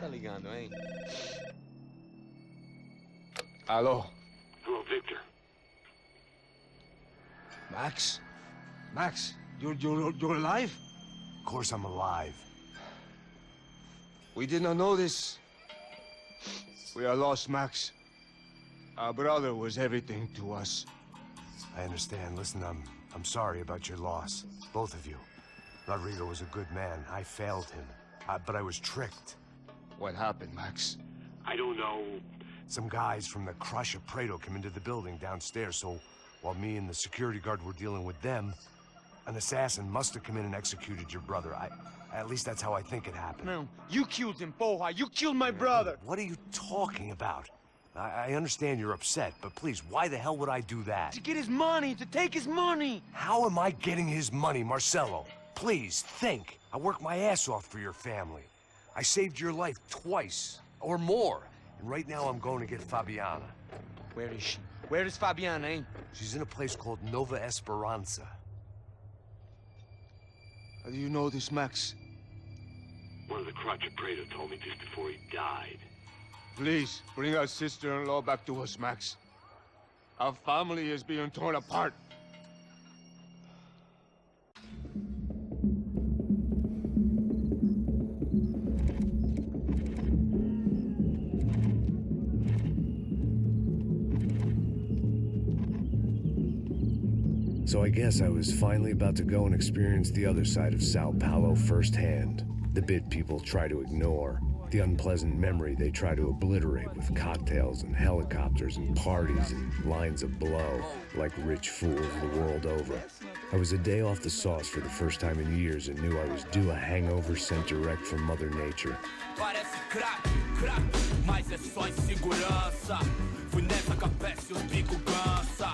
Tá ligando, hein? Alô? Hello, Victor. Max? Max, you're alive? Of course I'm alive. We did not know this. We are lost, Max. Our brother was everything to us. I understand. Listen, I'm sorry about your loss. Both of you. Rodrigo was a good man. I failed him. But I was tricked. What happened, Max? I don't know. Some guys from the Crush of Prado came into the building downstairs, so while me and the security guard were dealing with them, an assassin must have come in and executed your brother. At least that's how I think it happened. No, you killed him, porra. You killed my brother. What are you talking about? I understand you're upset, but please, why the hell would I do that? To get his money, to take his money. How am I getting his money, Marcelo? Please, think. I worked my ass off for your family. I saved your life twice, or more. And right now I'm going to get Fabiana. Where is she? Where is Fabiana, eh? She's in a place called Nova Esperanza. How do you know this, Max? One of the Crotch of Prado told me just before he died. Please, bring our sister-in-law back to us, Max. Our family is being torn apart. So I guess I was finally about to go and experience the other side of Sao Paulo firsthand. The bit people try to ignore. The unpleasant memory they try to obliterate with cocktails and helicopters and parties and lines of blow, like rich fools the world over. I was a day off the sauce for the first time in years and knew I was due a hangover sent direct from Mother Nature. Parece crack, crack, mas é só insegurança. Fui nessa capeste, os bico cansa.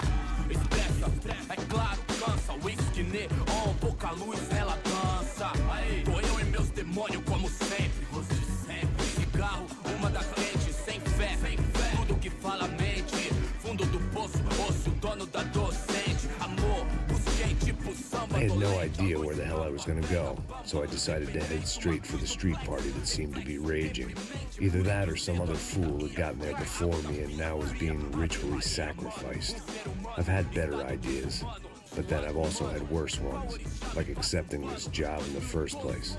Expressa, é claro, cansa. Whisky neon, pouca luz, ela dança. Tô eu e meus demônios como sempre. Gosto de sempre. Cigarro, uma da frente, sem fé. Tudo que fala mente. Fundo do poço, osso, dono da docente. Amor, busquei tipo samba. I had no idea where the hell I was gonna go, so I decided to head straight for the street party that seemed to be raging. Either that or some other fool had gotten there before me and now was being ritually sacrificed. I've had better ideas, but then I've also had worse ones, like accepting this job in the first place.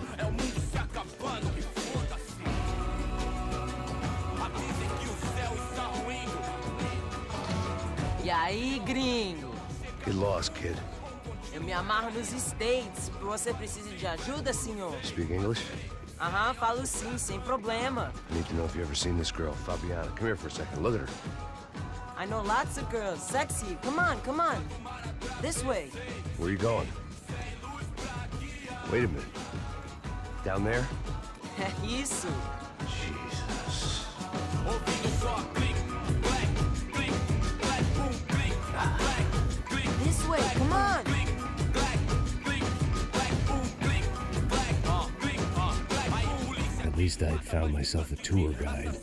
E aí, gringo? Get lost, kid. Eu me amarro nos States. Você precisa de ajuda, senhor? Speak English? Aham, falo sim, sem problema. I need to know if you've ever seen this girl, Fabiana. Come here for a second. Look at her. I know lots of girls. Sexy. Come on, come on. This way. Where are you going? Wait a minute. Down there? Isso. Jesus. This way, come on. At least I had found myself a tour guide.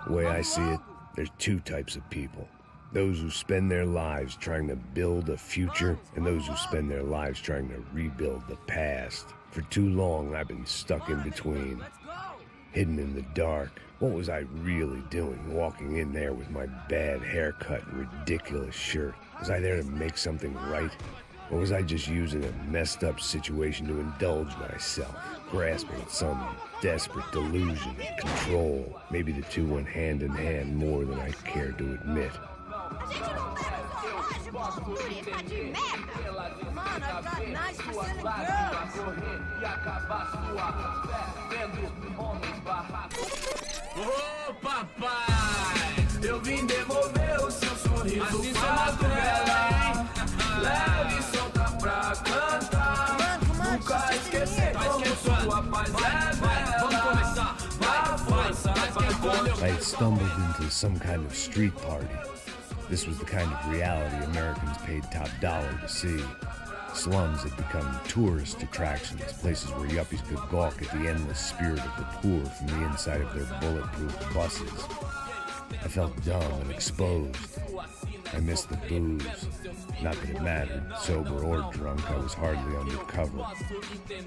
The way I see it, there's two types of people. Those who spend their lives trying to build a future, and those who spend their lives trying to rebuild the past. For too long, I've been stuck in between. Hidden in the dark. What was I really doing, walking in there with my bad haircut and ridiculous shirt? Was I there to make something right? Or was I just using a messed up situation to indulge myself, grasping at some desperate delusion of control? Maybe the two went hand in hand more than I cared to admit. Come on, I've got nice Brazilian girls. Ô papai, eu vim devolver o seu sorriso assim favela. Leve e solta pra cantar. Nunca esquecer como sua paz é bela. Vamos começar, vai. I had stumbled into some kind of street party. This was the kind of reality Americans paid top dollar to see. Slums had become tourist attractions, places where yuppies could gawk at the endless spirit of the poor from the inside of their bulletproof buses. I felt dumb and exposed. I missed the booze. Not that it mattered, sober or drunk, I was hardly undercover.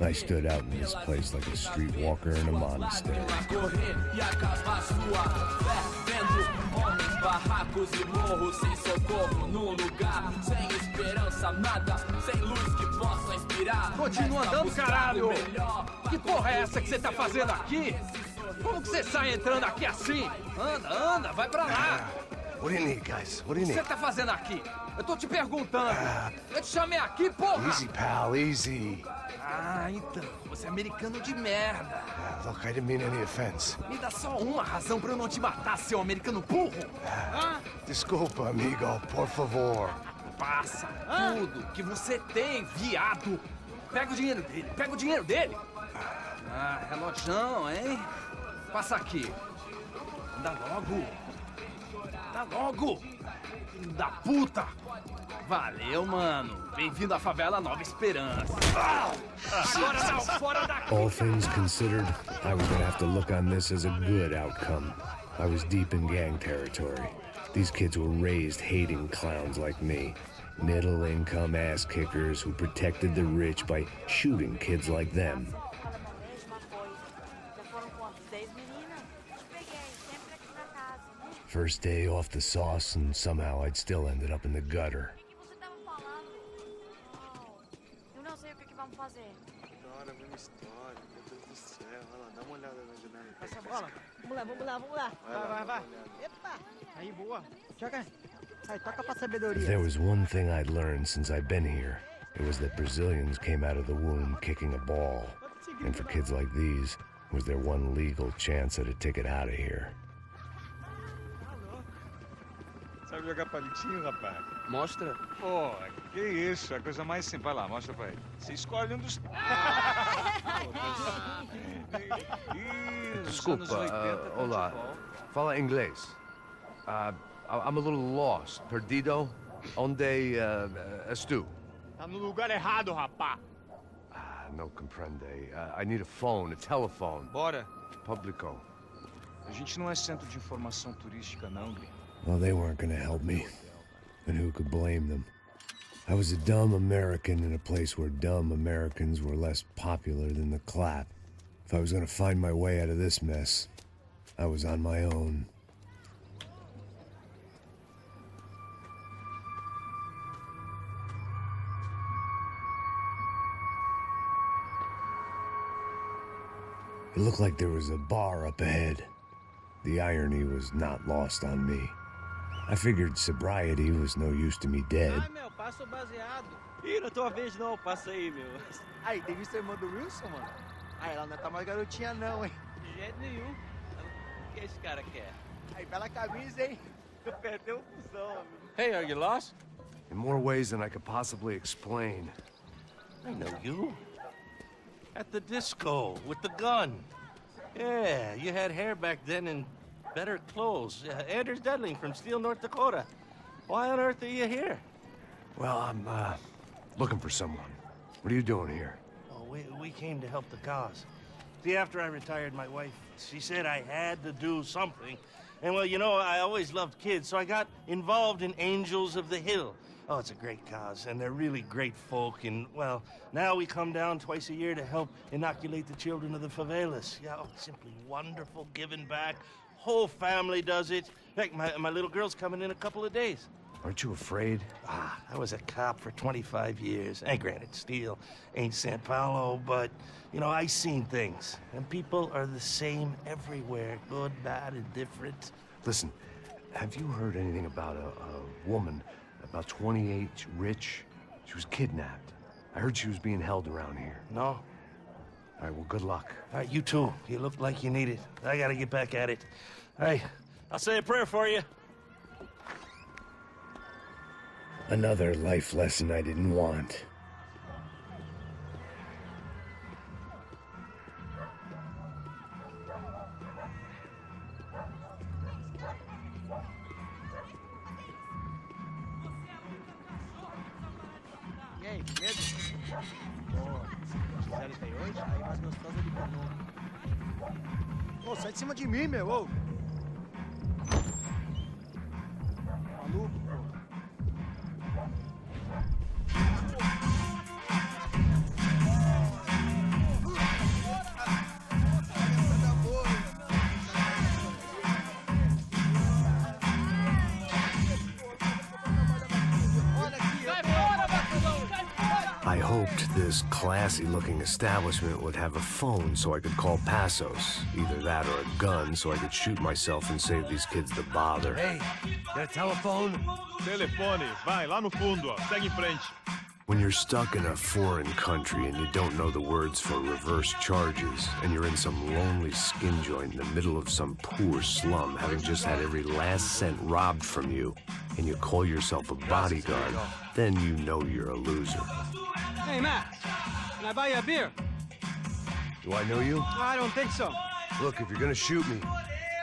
I stood out in this place like a streetwalker in a monastery. Continua andando, caralho! Que porra é essa que você tá fazendo aqui? Como que você sai entrando aqui assim? Anda, anda, vai pra lá! What do you need, guys? What do you O que need? você tá fazendo aqui? Eu tô te perguntando. Eu te chamei aqui, porra! Easy, pal, easy. Ah, então, você é americano de merda. Look, I didn't mean any offense. Me dá só uma razão pra eu não te matar, seu americano burro. Desculpa, amigo, por favor. Passa tudo que você tem, viado. Pega o dinheiro dele, pega o dinheiro dele. Ah, relojão, hein? Passa aqui. Anda logo. Anda logo. Filho da puta. Valeu, mano. Bem-vindo à favela Nova Esperança. Agora não, fora daqui. All things considered, I was gonna have to look on this as a good outcome. I was deep in gang territory. These kids were raised hating clowns like me. Middle-income ass-kickers who protected the rich by shooting kids like them. First day off the sauce, and somehow I'd still ended up in the gutter. Eu não sei o que vamos fazer. História, mesma história. Meu Deus do céu. Olha lá, dá uma olhada na janela. Passa a bola. Vamos lá, vamos lá, vamos lá. Vai. Epa! Aí, boa. Joga. Aí, toca pra If sabedoria. there was one thing I'd learned since I've been here, it was that Brazilians came out of the womb kicking a ball. And for kids like these, was their one legal chance at a ticket out of here. Sabe jogar palitinho, rapaz? Mostra. Pô, que isso, é a coisa mais simples. Vai lá, mostra pra ele. Você escolhe um dos... Desculpa, olá. Fala inglês. I'm a little lost. Perdido? Onde estou? Tá no lugar errado, rapá. No comprende. I need a phone, a telephone. Bora. Publico. A gente não é centro de informação turística, não, Gui. Well, they weren't gonna help me. And who could blame them? I was a dumb American in a place where dumb Americans were less popular than the clap. If I was gonna find my way out of this mess, I was on my own. It looked like there was a bar up ahead. The irony was not lost on me. I figured sobriety was no use to me dead. Ai, meu, passa o baseado. Ih, não é tua vez não, passa aí, meu. Aí, tem visto a irmã do Wilson, mano? Aí, ela não tá mais garotinha não, hein? De jeito nenhum. O que esse cara quer? Aí, bela camisa, hein? Perdeu o fusão, amigo. Hey, are you lost? In more ways than I could possibly explain. I know you. At the disco, with the gun. Yeah, you had hair back then and better clothes. Anders Dudling from Steele, North Dakota. Why on earth are you here? Well, I'm, looking for someone. What are you doing here? Oh, we came to help the cause. See, after I retired, my wife, she said I had to do something. And, well, you know, I always loved kids, so I got involved in Angels of the Hill. Oh, it's a great cause, and they're really great folk. And, well, now we come down twice a year to help inoculate the children of the favelas. Yeah, oh, it's simply wonderful giving back. Whole family does it. In fact, my little girl's coming in a couple of days. Aren't you afraid? I was a cop for 25 years. And granted, Steele ain't San Paulo, but, you know, I seen things. And people are the same everywhere, good, bad, indifferent. Listen, have you heard anything about a woman, about 28, rich? She was kidnapped. I heard she was being held around here. No? All right, well, good luck. All right, you too. You look like you need it. I gotta get back at it. All right, I'll say a prayer for you. Another life lesson I didn't want. E aí, medo? Boa. Fizeram isso aí hoje? Aí mais gostosa de canoa. Ô, sai de cima de mim, meu, ô. this classy-looking establishment would have a phone so I could call Passos. Either that or a gun so I could shoot myself and save these kids the bother. Hey, got a telephone? Telefone, vai, lá no fundo, ó. Segue em frente. When you're stuck in a foreign country and you don't know the words for reverse charges, and you're in some lonely skin joint in the middle of some poor slum, having just had every last cent robbed from you, and you call yourself a bodyguard, then you know you're a loser. Hey, Max, can I buy you a beer? Do I know you? I don't think so. Look, if you're gonna shoot me,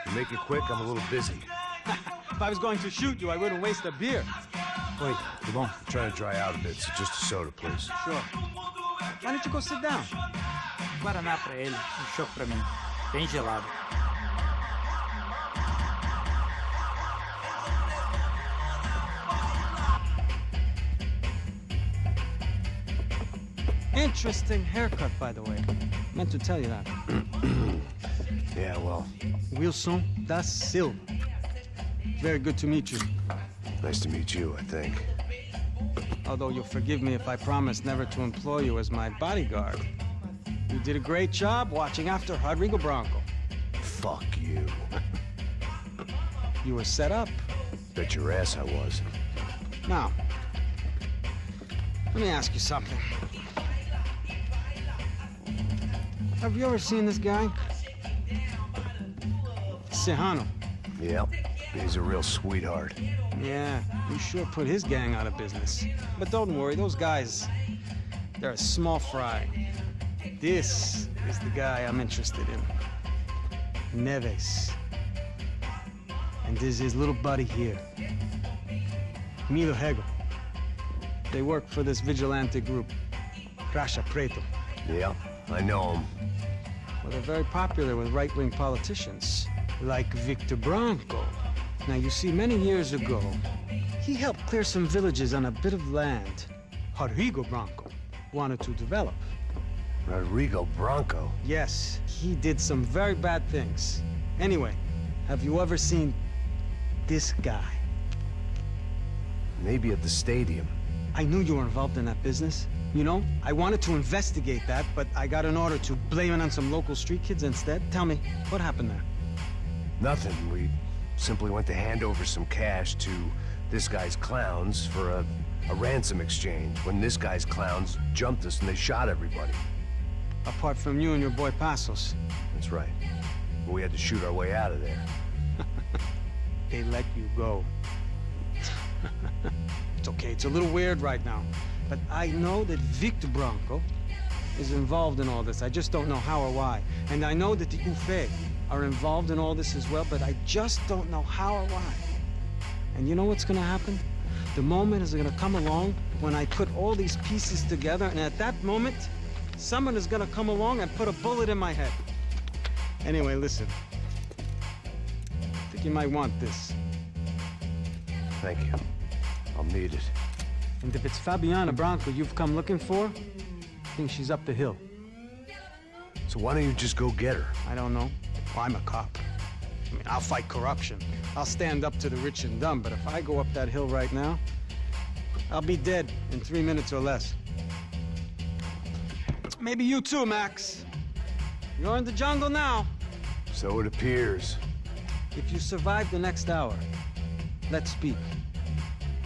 you make it quick, I'm a little busy. If I was going to shoot you, I wouldn't waste a beer. Wait, come on. I'm trying to dry out a bit, so just a soda, please. Sure. Why don't you go sit down? Guaraná pra ele, chopp pra mim. Bem gelado. Interesting haircut, by the way. Meant to tell you that. Yeah, well, Wilson da Silva. Very good to meet you. nice to meet you, I think. Although you'll forgive me if I promise never to employ you as my bodyguard. You did a great job watching after Rodrigo Bronco. Fuck you. You were set up. Bet your ass I was. Now, let me ask you something. Have you ever seen this guy? Serrano. Yep, he's a real sweetheart. Yeah, you sure put his gang out of business. But don't worry, those guys, they're a small fry. This is the guy I'm interested in. Neves. And there's his little buddy here. Milo Hegel. They work for this vigilante group, Racha Preto. Yep, I know him. Well, they're very popular with right-wing politicians, like Victor Bronco. Now, you see, many years ago, he helped clear some villages on a bit of land Rodrigo Bronco wanted to develop. Rodrigo Bronco? Yes, he did some very bad things. Anyway, have you ever seen this guy? Maybe at the stadium. I knew you were involved in that business. You know, I wanted to investigate that, but I got an order to blame it on some local street kids instead. Tell me, what happened there? Nothing. We simply went to hand over some cash to this guy's clowns for a ransom exchange when this guy's clowns jumped us and they shot everybody. Apart from you and your boy Passos. That's right. But we had to shoot our way out of there. They let you go. It's okay, it's a little weird right now. But I know that Victor Bronco is involved in all this. I just don't know how or why. And I know that the UFE are involved in all this as well, but I just don't know how or why. And you know what's gonna happen? The moment is gonna come along when I put all these pieces together, and at that moment, someone is gonna come along and put a bullet in my head. Anyway, listen. I think you might want this. Thank you. I'll need it. And if it's Fabiana Bronco you've come looking for, I think she's up the hill. So why don't you just go get her? I don't know. Well, I'm a cop. I mean, I'll fight corruption. I'll stand up to the rich and dumb, but if I go up that hill right now, I'll be dead in 3 minutes or less. Maybe you too, Max. You're in the jungle now. So it appears. If you survive the next hour, let's speak.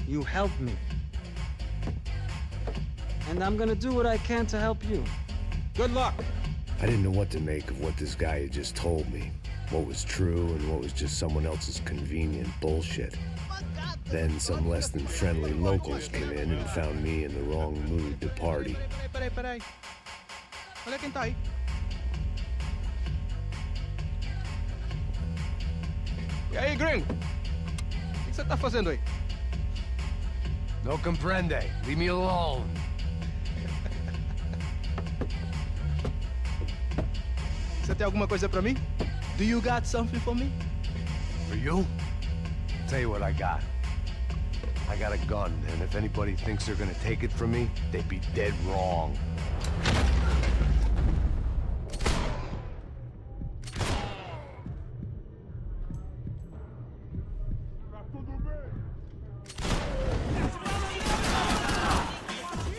You help me. And I'm gonna do what I can to help you. Good luck. I didn't know what to make of what this guy had just told me. What was true and what was just someone else's convenient bullshit. Then some less than friendly locals came in and found me in the wrong mood to party. Peraí. Olha quem tá aí. E aí, gringo? O que você tá fazendo aí? No comprende. Leave me alone. Você tem alguma coisa pra mim? Do you got something for me? For you? Tell you what I got. I got a gun, and if anybody thinks they're gonna take it from me, they'd be dead wrong.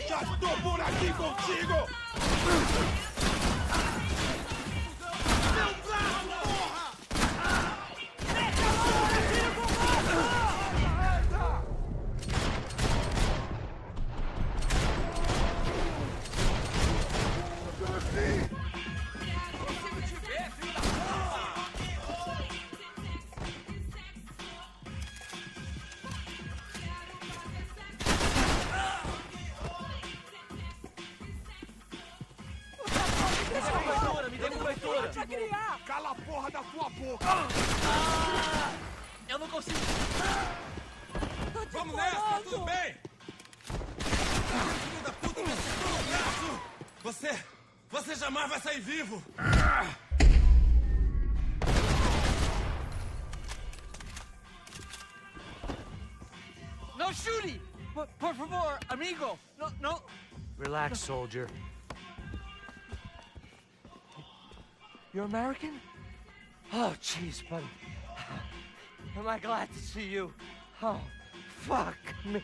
Já tô por aqui contigo! sua boca! Eu não consigo! Vamos nessa, tudo bem? Filho da puta, me acertou no braço! Você jamais vai sair vivo! No shooting! Por favor, amigo! No! Relax, soldier. You're American? Oh, jeez, buddy. Am I glad to see you? Oh, fuck me.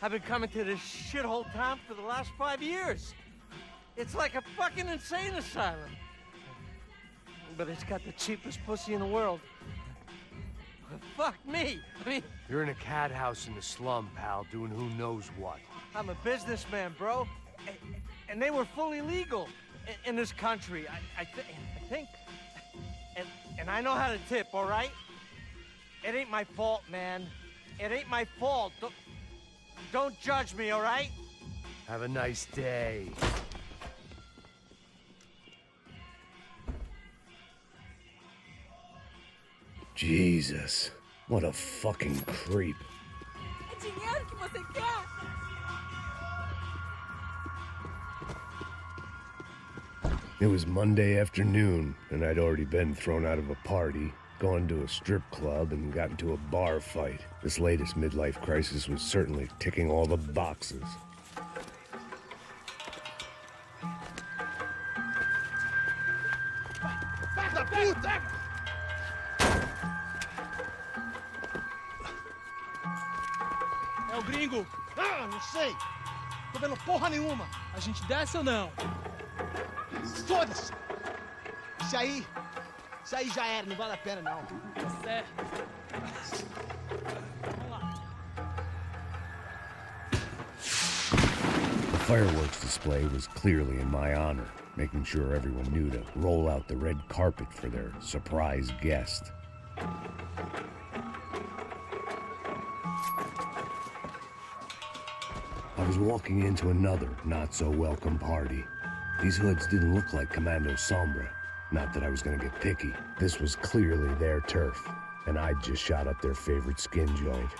I've been coming to this shithole town for the last 5 years. It's like a fucking insane asylum. But it's got the cheapest pussy in the world. Fuck me. I mean... You're in a cat house in the slum, pal, doing who knows what. I'm a businessman, bro. And they were fully legal in this country. I think... And I know how to tip, all right? It ain't my fault, man. It ain't my fault. Don't judge me, all right? Have a nice day. Jesus, what a fucking creep. É dinheiro que você quer? It was Monday afternoon, and I'd already been thrown out of a party, gone to a strip club, and got into a bar fight. This latest midlife crisis was certainly ticking all the boxes. Filho da puta! É o gringo! Ah, não sei! Tô vendo porra nenhuma! A gente desce ou não? Foda-se! Isso aí já era, não vale a pena não. Tá certo. Vamos lá. The fireworks display was clearly in my honor, making sure everyone knew to roll out the red carpet for their surprise guest. I was walking into another not-so-welcome party. These hoods didn't look like Commando Sombra. Not that I was gonna get picky. This was clearly their turf, and I'd just shot up their favorite skin joint.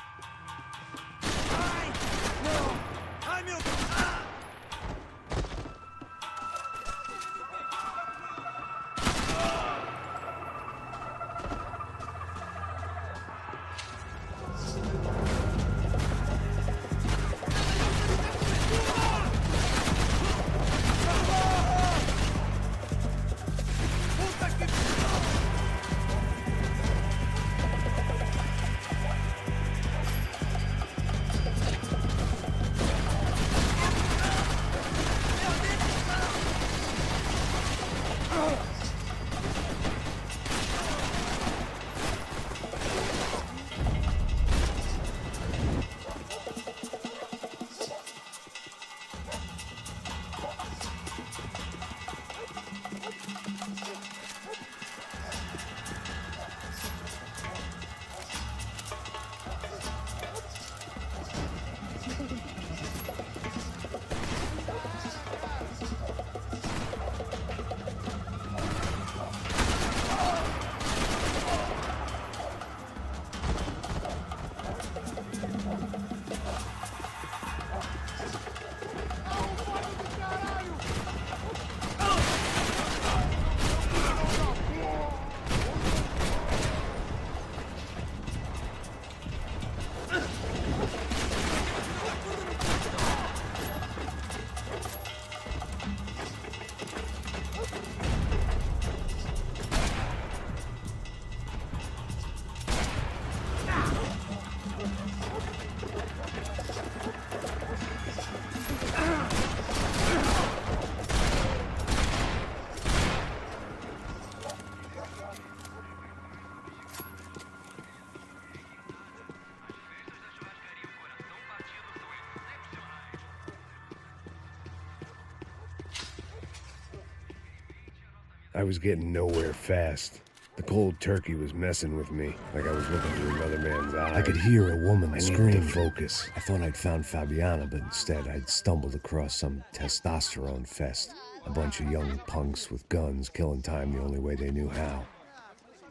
I was getting nowhere fast. The cold turkey was messing with me, like I was looking through another man's eyes. I could hear a woman scream. I needed to focus. I thought I'd found Fabiana, but instead I'd stumbled across some testosterone fest. A bunch of young punks with guns killing time the only way they knew how.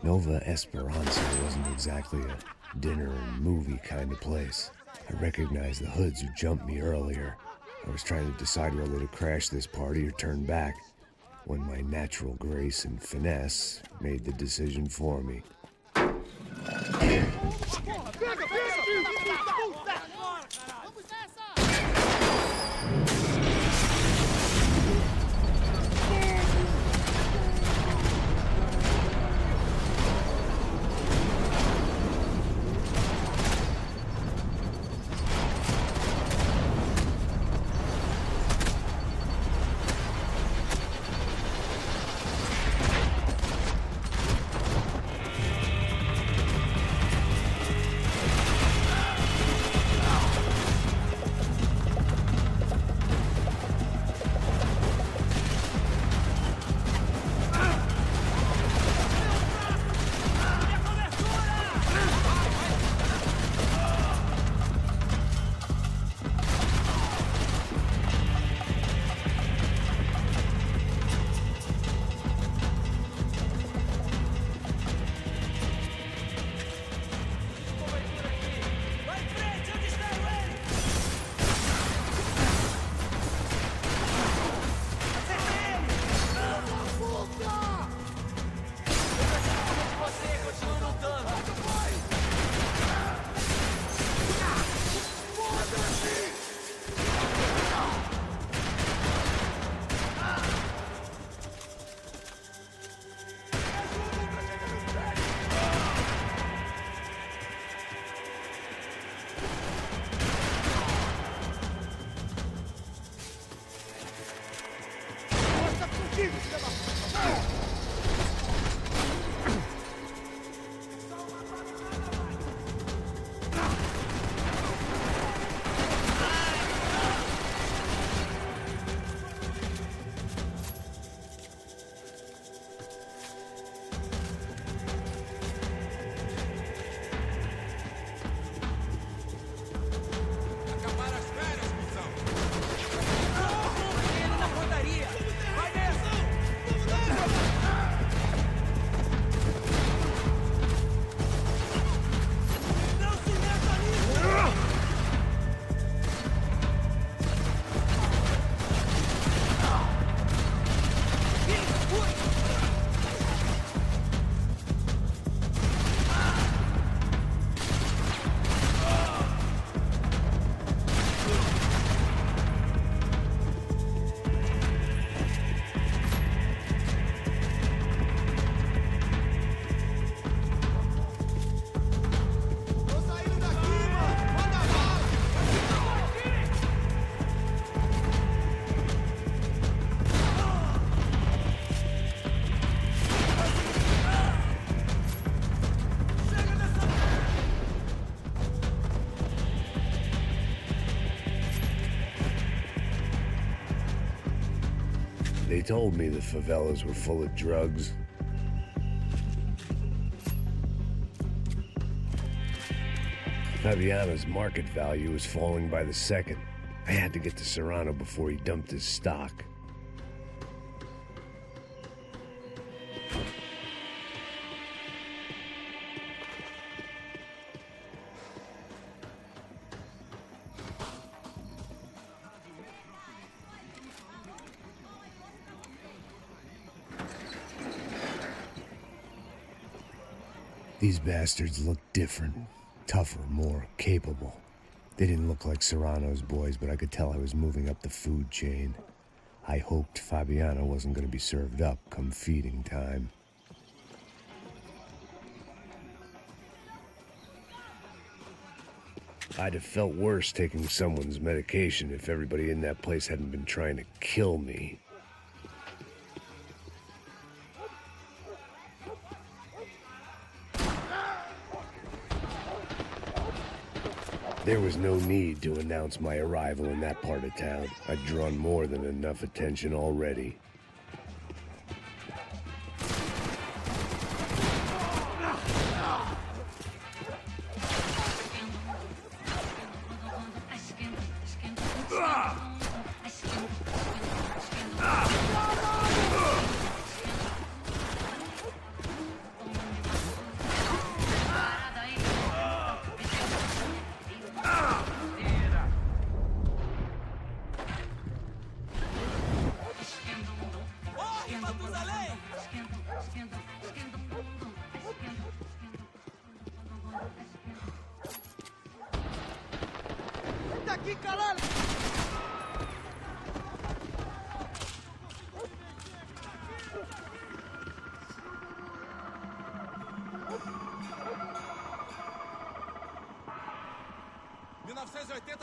Nova Esperanza wasn't exactly a dinner and movie kind of place. I recognized the hoods who jumped me earlier. I was trying to decide whether to crash this party or turn back, when my natural grace and finesse made the decision for me. They told me the favelas were full of drugs. Fabiana's market value was falling by the second. I had to get to Serrano before he dumped his stock. These bastards looked different, tougher, more capable. They didn't look like Serrano's boys, but I could tell I was moving up the food chain. I hoped Fabiana wasn't going to be served up come feeding time. I'd have felt worse taking someone's medication if everybody in that place hadn't been trying to kill me. There was no need to announce my arrival in that part of town. I'd drawn more than enough attention already. Fica lá!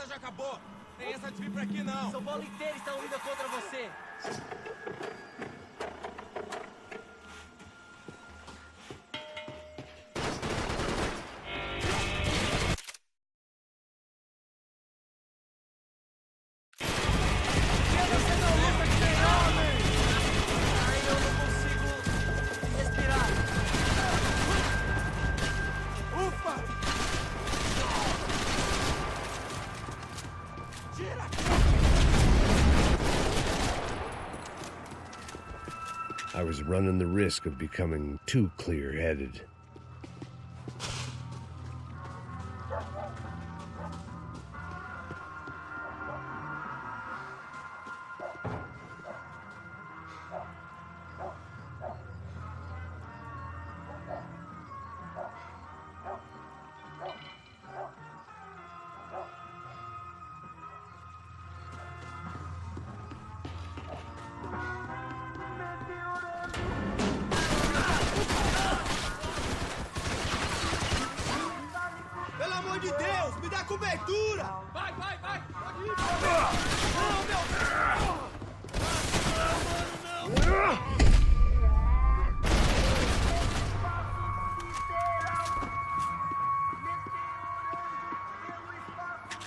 Já acabou. Tem essa de vir pra aqui, não. São Paulo inteira está unida contra você. Você não luta que nem homem. Ainda eu não consigo respirar. Ufa! I was running the risk of becoming too clear-headed. De Deus, me dá cobertura! Vai, vai, vai! Pode ir! Não, meu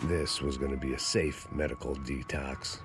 Deus! This was going to be a safe medical detox.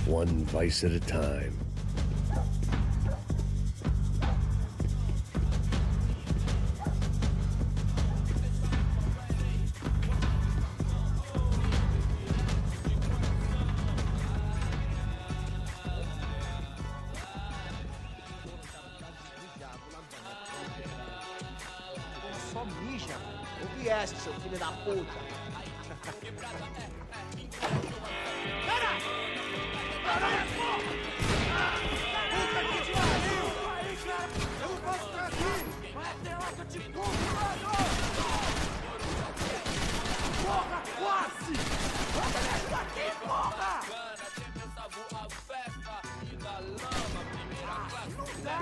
One vice at a time. Só mija, mano. O vieste, seu filho da puta. Puta que pariu! Aí, cara! Eu não posso ficar aqui! Vai até lá que eu te compro, mano! Porra, quase! Vamos nessa daqui, porra! Não dá!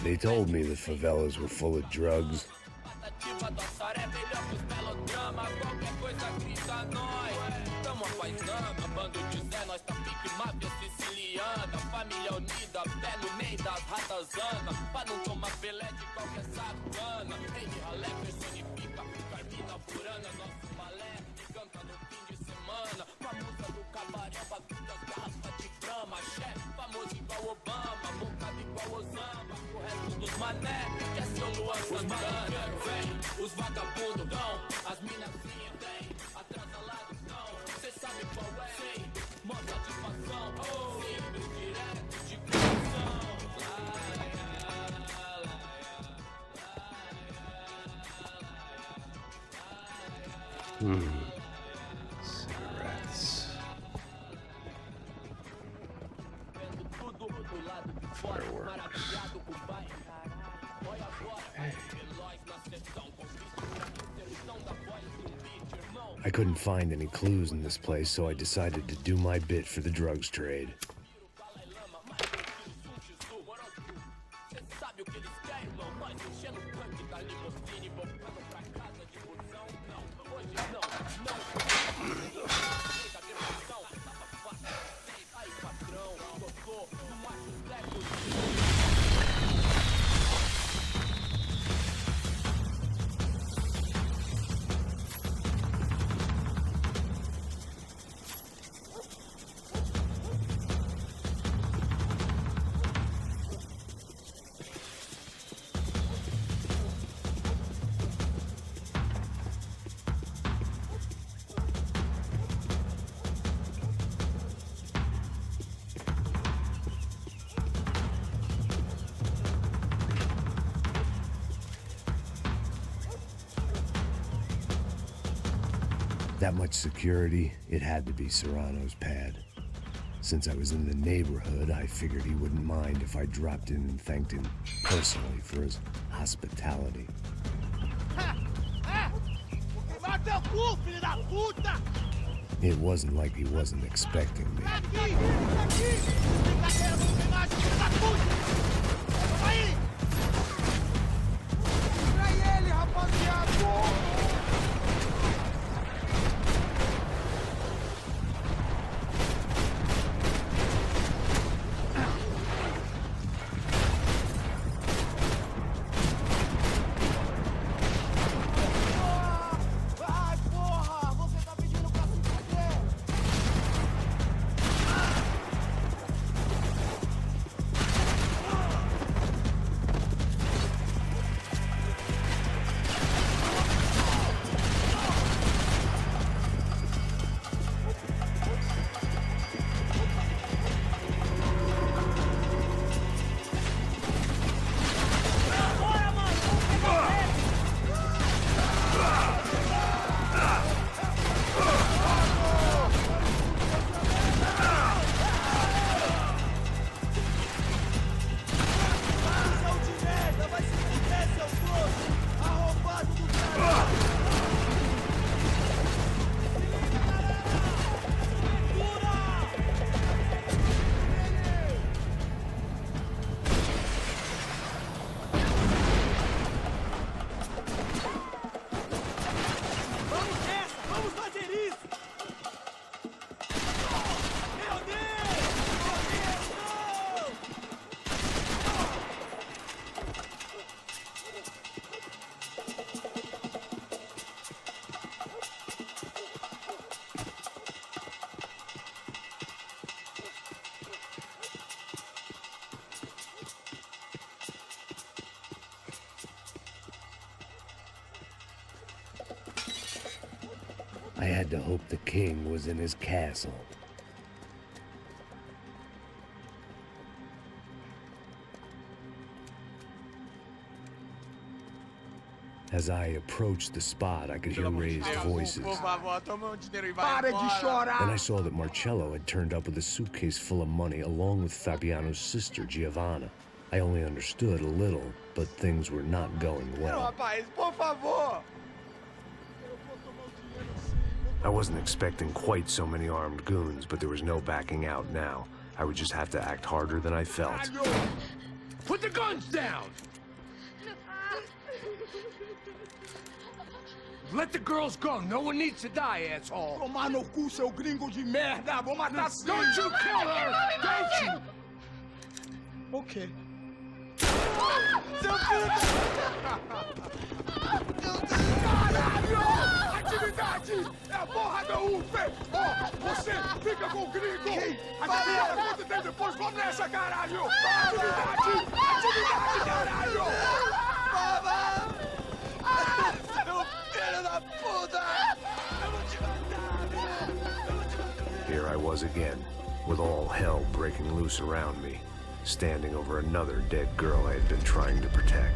They told me the favelas were full of drugs. Os malandros vem, os vagabundos dão, as minas vêm, atrasa lá do não, cê sabe qual é, sim, mó satisfação, simples, direto, de coração. Cigarettes. Fireworks. I couldn't find any clues in this place, so I decided to do my bit for the drugs trade. That much security, it had to be Serrano's pad. Since I was in the neighborhood, I figured he wouldn't mind if I dropped in and thanked him personally for his hospitality. It wasn't like he wasn't expecting me. I had to hope the king was in his castle. As I approached the spot, I could hear raised voices. And I saw that Marcello had turned up with a suitcase full of money along with Fabiano's sister, Giovanna. I only understood a little, but things were not going well. I wasn't expecting quite so many armed goons, but there was no backing out now. I would just have to act harder than I felt. Put the guns down! Let the girls go. No one needs to die, asshole. Tomar no cu, seu gringo de merda! Vou matar sim! Don't you kill her! Don't you! Ok. Seu filho Caralho! Atividade! É a porra da UF! Ó, você fica com o gringo! A gente fala quanto tempo depois, vamos nessa, caralho! Atividade! Atividade, caralho! Baba! Meu filho da puta! Eu vou te matar! Eu vou te matar! Here I was again, with all hell breaking loose around me, standing over another dead girl I had been trying to protect.